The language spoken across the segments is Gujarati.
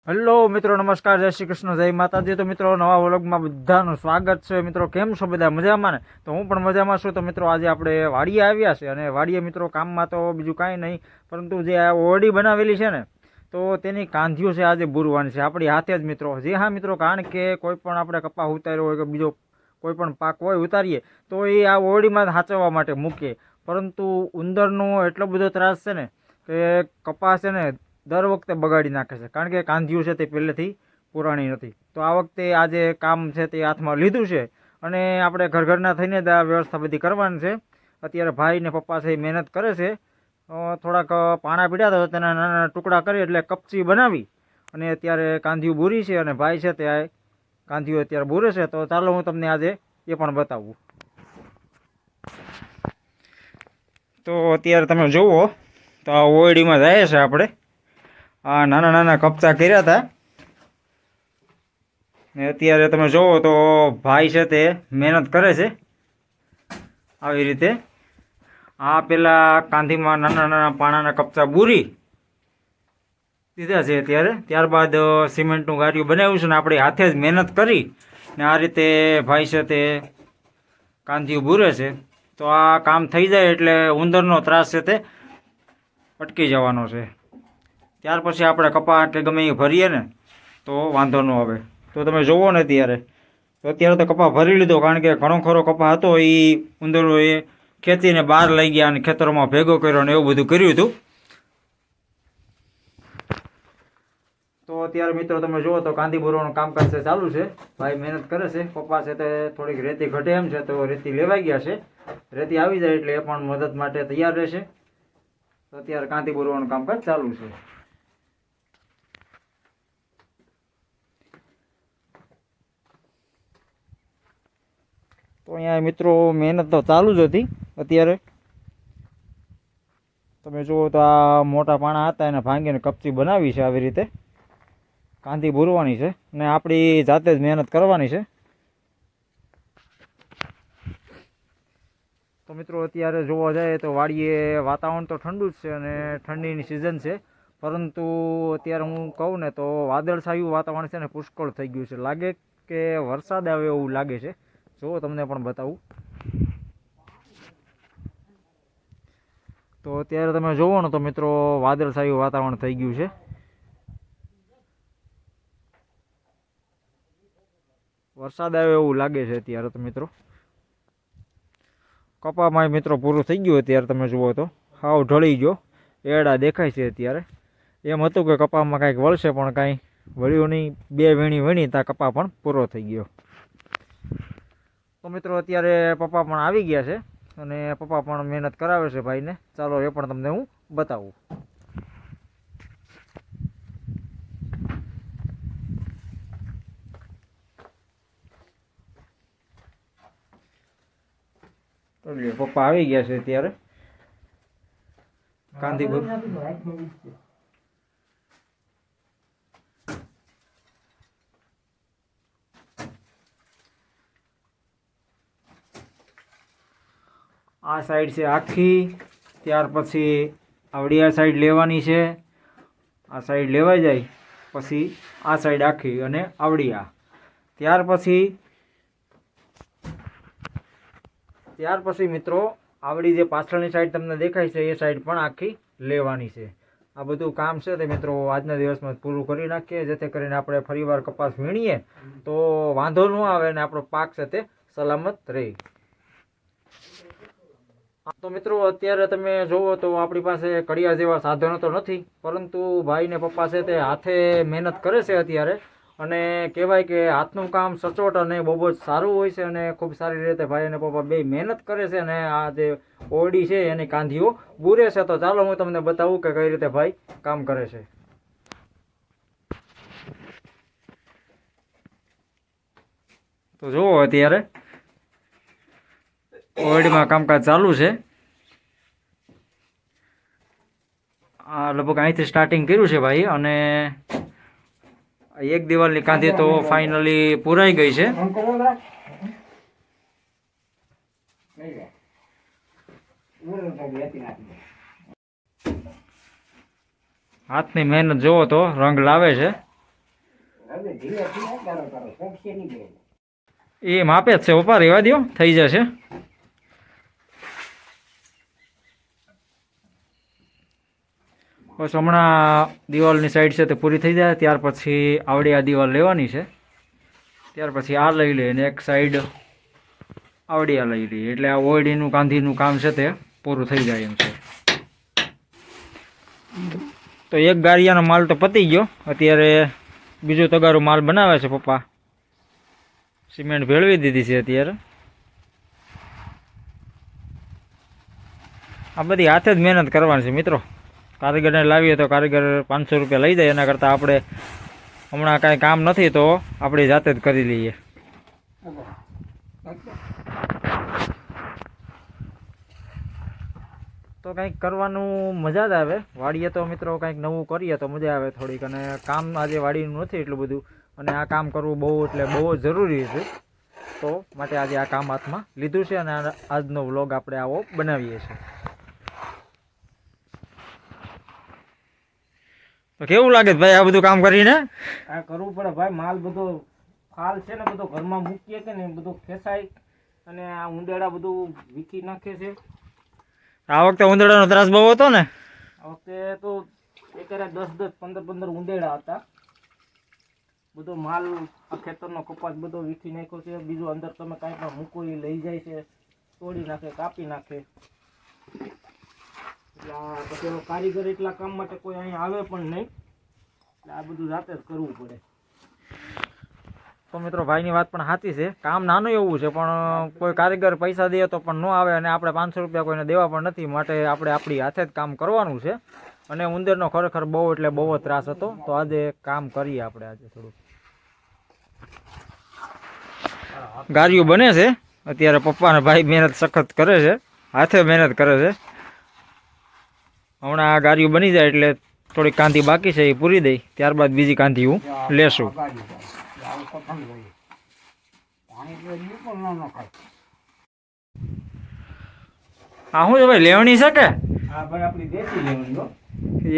હેલો મિત્રો, નમસ્કાર, જય શ્રી કૃષ્ણ, જય માતાજી। તો મિત્રો, નવા વ્લોગમાં બધાનું સ્વાગત છે। મિત્રો, કેમ છો બધા? મજામાં ને? તો હું પણ મજામાં છું। તો મિત્રો, આજે આપણે વાડીએ આવ્યા છે અને વાડીએ મિત્રો કામમાં તો બીજું કાંઈ નહીં, પરંતુ જે આ ઓરડી બનાવેલી છે ને, તો તેની કાંધીઓ છે આજે બુરવાની છે આપણી હાથે જ મિત્રો। જે હા મિત્રો, કારણ કે કોઈ પણ આપણે કપા ઉતાર્યો હોય કે બીજો કોઈ પણ પાક હોય ઉતારીએ તો એ આ ઓરડીમાં સાચવવા માટે મૂકીએ, પરંતુ ઉંદરનો એટલો બધો ત્રાસ છે ને કે કપાસ છે ને દર વખતે બગાડી નાખે છે, કારણ કે કાંધીઓ છે તે પહેલેથી પુરાણી નથી। તો આ વખતે આજે કામ છે તે હાથમાં લીધું છે અને આપણે ઘરના થઈને જ આ વ્યવસ્થા બધી કરવાની છે। અત્યારે ભાઈ ને પપ્પા છે એ મહેનત કરે છે। થોડાક પાણા પીડ્યા હતા, તેના નાના નાના ટુકડા કરી એટલે કપચી બનાવી અને અત્યારે કાંધીઓ બુરી છે અને ભાઈ છે તે કાંધીઓ અત્યારે બુરે છે। તો ચાલો હું તમને આજે એ પણ બતાવું। તો અત્યારે તમે જુઓ તો આ ઓરડીમાં જાય છે આપણે। આ નાના નાના કપચા કર્યા હતા ને અત્યારે તમે જુઓ તો ભાઈ છે તે મહેનત કરે છે આવી રીતે। આ પેલા કાંધીમાં નાના નાના પાણાના કપચા બુરી દીધા છે અત્યારે, ત્યારબાદ સિમેન્ટનું ગારિયું બનાવ્યું છે ને આપણે હાથે જ મહેનત કરી ને આ રીતે ભાઈ છે તે કાંધીઓ બુરે છે। તો આ કામ થઈ જાય એટલે ઉંદરનો ત્રાસ છે તે અટકી જવાનો છે। ત્યાર પછી આપણે કપા કે ગમે એ ભરીએ ને તો વાંધો ન આવે। તો તમે જુઓ ને અત્યારે તો કપા ભરી લીધો, કારણ કે ઘણો ખરો કપા હતો એ ઉંદરોએ ખેંચીને બહાર લઈ ગયા અને ખેતરોમાં ભેગો કર્યો ને એવું બધું કર્યું હતું। તો અત્યારે મિત્રો તમે જુઓ તો કાંધી ભરવાનું કામકાજ છે ચાલુ છે। ભાઈ મહેનત કરે છે, પપ્પા છે તે થોડીક રેતી ઘટે એમ છે તો રેતી લેવાઈ ગયા છે। રેતી આવી જાય એટલે એ પણ મદદ માટે તૈયાર રહેશે। તો અત્યારે કાંધી ભરવાનું કામકાજ ચાલુ છે। તો અહીંયા મિત્રો મહેનત તો ચાલુ જ હતી। અત્યારે તમે જુઓ તો આ મોટા પાણા હતા એને ભાંગીને કપચી બનાવી છે, આવી રીતે કાંધી ભૂરવાની છે ને આપણી જાતે જ મહેનત કરવાની છે। તો મિત્રો અત્યારે જોવા જાય તો વાડીએ વાતાવરણ તો ઠંડુ જ છે અને ઠંડીની સિઝન છે, પરંતુ અત્યારે હું કહું ને તો વાદળછાયું વાતાવરણ છે ને પુષ્કળ થઈ ગયું છે। લાગે કે વરસાદ આવે એવું લાગે છે। જો તમને પણ બતાવું તો અત્યારે તમે જોવો ને તો મિત્રો વાદળછાયું વાતાવરણ થઈ ગયું છે। વરસાદ આવે એવું લાગે છે અત્યારે તો મિત્રો। કપામાં મિત્રો પૂરું થઈ ગયું। અત્યારે તમે જુઓ તો હાવ ઢળી ગયો, એડા દેખાય છે અત્યારે। એમ હતું કે કપામાં કાંઈક વળશે પણ કાંઈ વળ્યું નહીં। બે વીણી વીણી ત્યાં કપા પણ પૂરો થઈ ગયો। તો મિત્રો અત્યારે પપ્પા પણ આવી ગયા છે અને પપ્પા પણ મહેનત કરાવે છે ભાઈને। ચાલો એ પણ તમને હું બતાવું। તો પપ્પા આવી ગયા છે અત્યારે કાંધીપુર। આ સાઈડ છે આખી, ત્યાર પછી આવડી આ સાઈડ લેવાની છે। આ સાઈડ લેવાઈ જાય પછી આ સાઈડ આખી અને આવડી આ, ત્યાર પછી મિત્રો આવડી જે પાછળની સાઈડ તમને દેખાય છે એ સાઈડ પણ આખી લેવાની છે। આ બધું કામ છે તે મિત્રો આજના દિવસમાં પૂરું કરી નાખીએ, જેથી કરીને આપણે ફરીવાર કપાસ વીણીએ તો વાંધો ન આવે ને આપણો પાક છે તે સલામત રહે। તો મિત્રો અત્યારે તમે જુઓ તો આપણી પાસે કડિયા જેવા સાધનો તો નથી, પરંતુ ભાઈ ને પપ્પા છે તે હાથે મહેનત કરે છે અત્યારે। અને કહેવાય કે હાથનું કામ સચોટ અને બહુ જ સારું હોય છે અને ખૂબ સારી રીતે ભાઈ અને પપ્પા બે મહેનત કરે છે અને આ જે ઓરડી છે એની કાંધીઓ બુરે છે। તો ચાલો હું તમને બતાવું કે કઈ રીતે ભાઈ કામ કરે છે। તો જુઓ અત્યારે ઓરડીમાં કામકાજ ચાલુ છે। આ લગભગ અહીંથી સ્ટાર્ટિંગ કર્યું છે ભાઈ અને એક દિવાલની કાંધી તો ફાઇનલી પૂરાઈ ગઈ છે। હાથની મહેનત જોવો તો રંગ લાવે છે। ધીરે ધીરે કરો કરો પોગશે નહીં બેન. એ માપે જ છે પપ્પા, રેવા દો, થઈ જશે. બસ હમણાં દિવાલની સાઈડ છે તે પૂરી થઈ જાય, ત્યાર પછી આવડી આ દિવાલ લેવાની છે, ત્યાર પછી આ લઈ લે અને એક સાઈડ આવડી આ લઈ લઈએ, એટલે આ ઓયડીનું કાંધીનું કામ છે તે પૂરું થઈ જાય એમ છે. તો એક ગારિયાનો માલ તો પતી ગયો, અત્યારે બીજો તગારો માલ બનાવે છે પપ્પા. સિમેન્ટ ભેળવી દીધી છે અત્યારે. આ બધી હાથે જ મહેનત કરવાની છે મિત્રો. કારીગરને લાવીએ તો કારીગર 500 રૂપિયા લઈ જાય, એના કરતાં આપણે હમણાં કાંઈ કામ નથી તો આપણે જાતે જ કરી લઈએ. તો કંઈક કરવાનું મજા જ આવે વાડીએ. તો મિત્રો કંઈક નવું કરીએ તો મજા આવે થોડીક, અને કામ આજે વાડીનું નથી એટલું બધું, અને આ કામ કરવું બહુ એટલે બહુ જ જરૂરી છે. તો માટે આજે આ કામ હાથમાં લીધું છે અને આજનો વ્લોગ આપણે આવો બનાવીએ છીએ. તો કેવું લાગે ભાઈ આ બધું કામ કરીને? આ કરવું પડે ભાઈ, માલ બધો ફાલ છે ને બધો ઘરમાં મૂકીએ કે ને બધું ખેંચાય, અને આ ઉંદેડા બધું વીખી નાખે છે. આ વખતે ઉંદરડાનો ત્રાસ બહુ હતો ને? આ વખતે તો એકારે 10-10, 15-15 ઉંદેડા હતા. બધો માલ આ ખેતરનો કપાસ બધો વીખી નાખ્યો છે. બીજું અંદર તમે કાંઈ પણ મૂકો એ લઈ જાય છે, તોડી નાખે, કાપી નાખે. એટલે આ પછી કારીગર એટલા કામ માટે કોઈ અહીંયા આવે પણ નહીં, એટલે આ બધું જાતે જ કરવું પડે. તો મિત્રો ભાઈની વાત પણ સાચી છે, કામ નાનું એવું છે પણ કોઈ કારીગર પૈસા દે તો પણ ન આવે, અને આપણે 500 રૂપિયા કોઈને દેવા પણ નથી, માટે આપણે આપણી હાથે જ કામ કરવાનું છે. અને ઉંદરનો ખરેખર બહુ એટલે બહુ જ ત્રાસ હતો, તો આજે કામ કરીએ આપણે. આજે થોડુંક ગારિયું બને છે અત્યારે, પપ્પા અને ભાઈ મહેનત સખત કરે છે, હાથે મહેનત કરે છે. હમણાં આ ગારિયું બની જાય એટલે થોડીક કાંધી બાકી છે એ પૂરી દઈ, ત્યારબાદ બીજી કાંધી હું લેશું. હા શું છે ભાઈ, લેવણી છે કે? હા ભાઈ, આપણી દેશી લેવણી.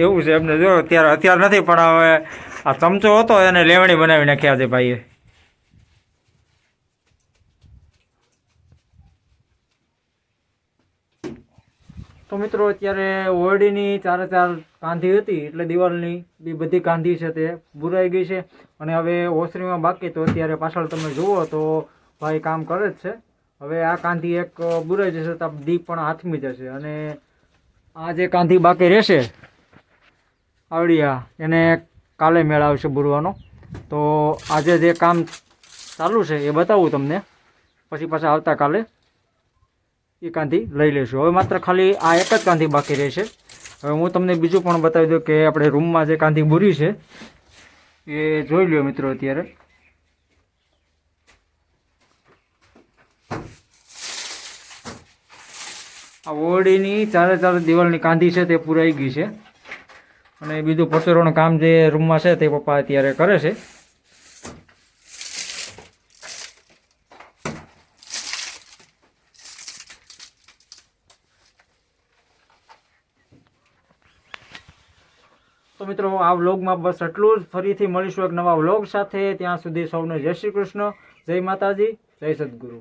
એવું છે એમને, જો અત્યારે નથી, પણ હવે આ ચમચો હતો એને લેવણી બનાવી નાખ્યા છે ભાઈએ. તો મિત્રો અત્યારે ઓરડીની 4 કાંધી હતી, એટલે દિવાલની બધી કાંધી છે તે બુરાઈ ગઈ છે, અને હવે ઓસરીમાં બાકી. તો અત્યારે પાછળ તમે જુઓ તો ભાઈ કામ કરે જ છે. હવે આ કાંધી એક બુરાઈ જશે તો દીપ પણ હાથમી જશે, અને આ જે કાંધી બાકી રહેશે આવડિયા, એને કાલે મેળ આવશે બુરવાનો. તો આજે જે કામ ચાલુ છે એ બતાવું તમને, પછી પાછા આવતાકાલે એ કાંધી લઈ લઈશું. હવે માત્ર ખાલી આ એક જ કાંધી બાકી રહેશે. હવે હું તમને બીજું પણ બતાવી દઉં કે આપણે રૂમમાં જે કાંધી બુરી છે એ જોઈ લ્યો મિત્રો. અત્યારે આ ઓરડીની 4 દિવાલની કાંધી છે તે પૂરાઈ ગઈ છે, અને બીજું પરચોરોનું કામ જે રૂમમાં છે તે પપ્પા અત્યારે કરે છે. તો મિત્રો આ વ્લોગમાં બસ એટલું જ. ફરીથી મળીશું એક નવા વ્લોગ સાથે. ત્યાં સુધી સૌને જય શ્રી કૃષ્ણ, જય માતાજી, જય સદગુરુ.